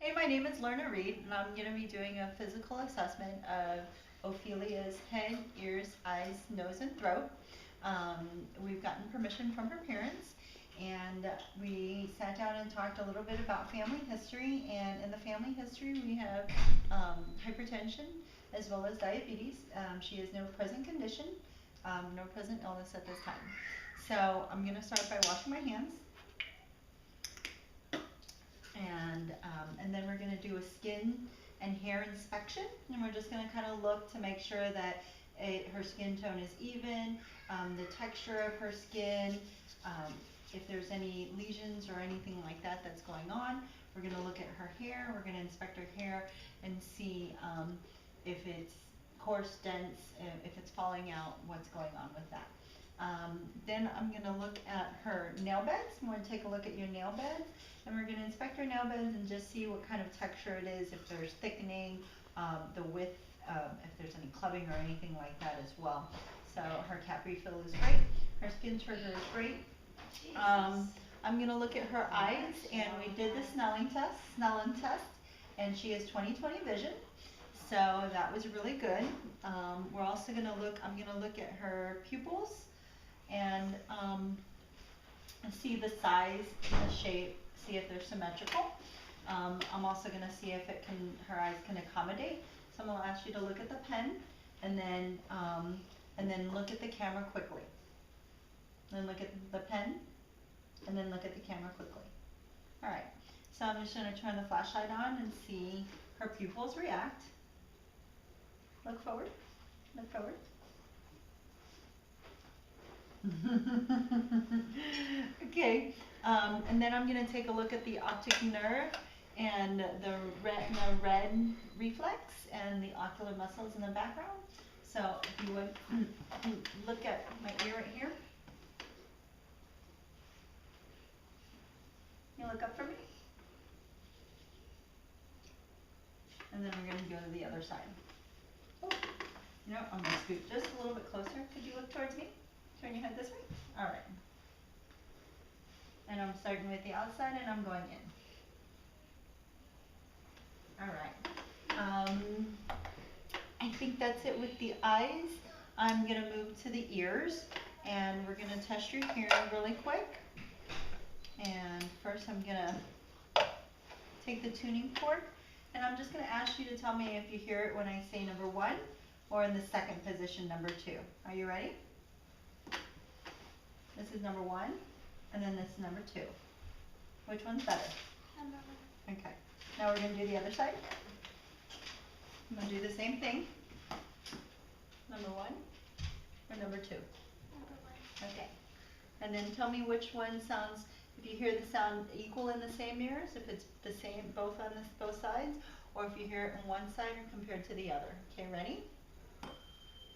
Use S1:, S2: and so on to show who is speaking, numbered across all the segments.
S1: Hey, my name is Lerna Reed, and I'm going to be doing a physical assessment of Ophelia's head, ears, eyes, nose, and throat. We've gotten permission from her parents, and we sat down and talked a little bit about family history. And in the family history, we have hypertension as well as diabetes. She has no present condition, no present illness at this time. So I'm going to start by washing my hands. And then we're going to do a skin and hair inspection, and we're just going to kind of look to make sure that her skin tone is even, the texture of her skin, if there's any lesions or anything like that that's going on. We're going to look at her hair, we're going to inspect her hair and see if it's coarse, dense, if it's falling out, what's going on with that. Then I'm going to look at her nail beds. I'm going to take a look at your nail beds, and we're going to inspect her nail beds and just see what kind of texture it is, if there's thickening, the width, if there's any clubbing or anything like that as well. So her cap refill is great. Her skin trigger is great. I'm going to look at her eyes, and we did the Snellen test, and she has 20/20 vision. So that was really good. We're also going to look, I'm going to look at her pupils and see the size, the shape, see if they're symmetrical. I'm also going to see if her eyes can accommodate. So I'm going to ask you to look at the pen and then look at the camera quickly. Then look at the pen and then look at the camera quickly. All right. So I'm just going to turn the flashlight on and see her pupils react. Look forward. Look forward. Okay, and then I'm going to take a look at the optic nerve and the retina red reflex and the ocular muscles in the background. So if you would look at my ear right here. You look up for me. And then we're going to go to the other side. Oh, you know, I'm going to scoot just a little bit closer. Could you look towards me? Turn your head this way. All right. And I'm starting with the outside and I'm going in. All right. I think that's it with the eyes. I'm going to move to the ears, and we're going to test your hearing really quick. And first I'm going to take the tuning fork, and I'm just going to ask you to tell me if you hear it when I say number 1 or in the second position, number 2. Are you ready? This is number 1, and then this is number 2. Which one's better? Number 1. Okay. Now we're going to do the other side. I'm going to do the same thing. Number 1 or number 2? Number 1. Okay. And then tell me which one sounds, if you hear the sound equal in the same ears, if it's the same both on both sides, or if you hear it on one side or compared to the other. Okay, ready?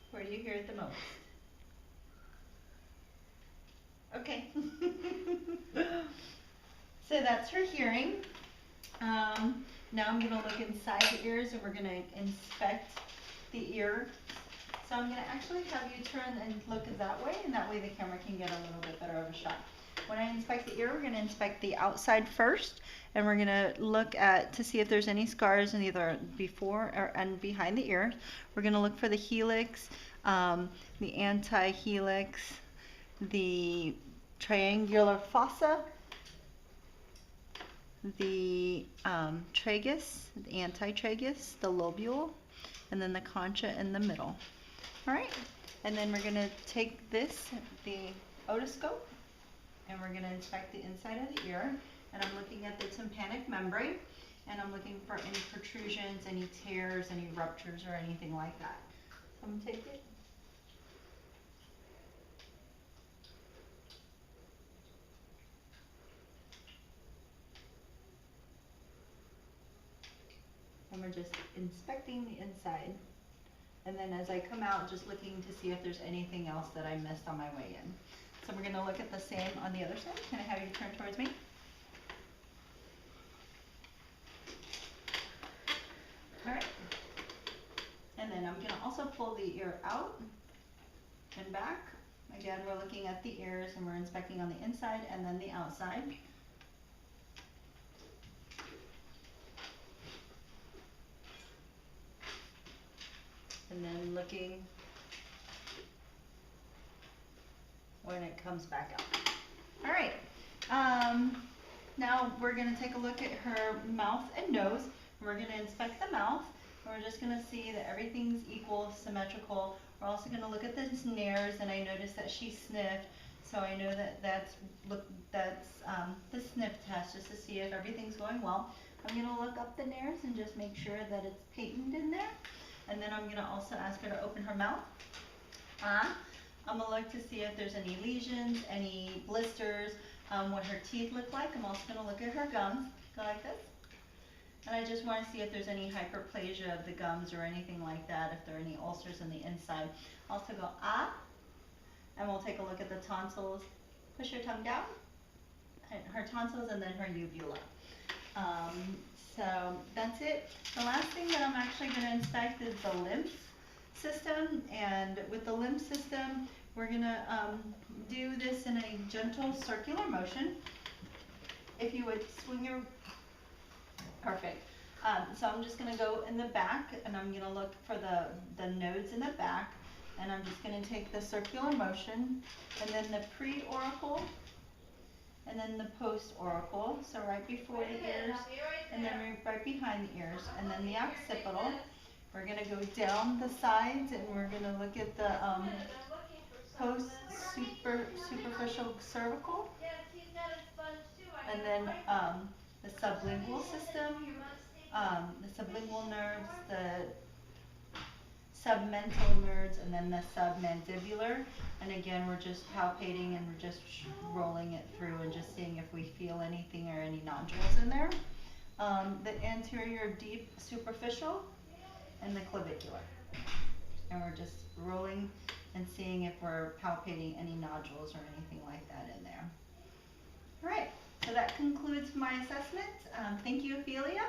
S1: Where do you hear it the most? Okay. So that's her hearing. Now I'm going to look inside the ears, and we're going to inspect the ear. So I'm going to actually have you turn and look that way, and that way the camera can get a little bit better of a shot. When I inspect the ear, we're going to inspect the outside first, and we're going to look to see if there's any scars in either before and behind the ear. We're going to look for the helix, the anti-helix, the triangular fossa, the tragus, the antitragus, the lobule, and then the concha in the middle. All right, and then we're going to take this, the otoscope, and we're going to inspect the inside of the ear. And I'm looking at the tympanic membrane, and I'm looking for any protrusions, any tears, any ruptures, or anything like that. So I'm going to take it. And we're just inspecting the inside. And then as I come out, just looking to see if there's anything else that I missed on my way in. So we're going to look at the same on the other side. Can I have you turn towards me? All right. And then I'm going to also pull the ear out and back. Again, we're looking at the ears, and we're inspecting on the inside and then the outside. looking when it comes back up. All right, now we're gonna take a look at her mouth and nose. We're gonna inspect the mouth, and we're just gonna see that everything's equal, symmetrical. We're also gonna look at the nares, and I noticed that she sniffed, so I know that that's the sniff test, just to see if everything's going well. I'm gonna look up the nares and just make sure that it's patent in there, and then I'm gonna also ask her to open her mouth. I'm gonna look to see if there's any lesions, any blisters, what her teeth look like. I'm also gonna look at her gums, go like this. And I just wanna see if there's any hyperplasia of the gums or anything like that, if there are any ulcers in the inside. Also go and we'll take a look at the tonsils. Push your tongue down, her tonsils, and then her uvula. So that's it. The last thing that I'm actually gonna inspect is the lymph system, and with the lymph system, we're gonna do this in a gentle circular motion. If you would swing your, perfect. So I'm just gonna go in the back, and I'm gonna look for the nodes in the back, and I'm just gonna take the circular motion, and then the pre-auricle, and then the post-auricle, so right before the ears, and then right behind the ears, and then the occipital. We're gonna go down the sides, and we're gonna look at the superficial cervical, and then the sublingual system, the sublingual nerves, the submental nerves, and then the submandibular. And again, we're just palpating and we're just rolling it through and just seeing if we feel anything or any nodules in there. The anterior deep superficial and the clavicular. And we're just rolling and seeing if we're palpating any nodules or anything like that in there. All right, so that concludes my assessment. Thank you, Ophelia.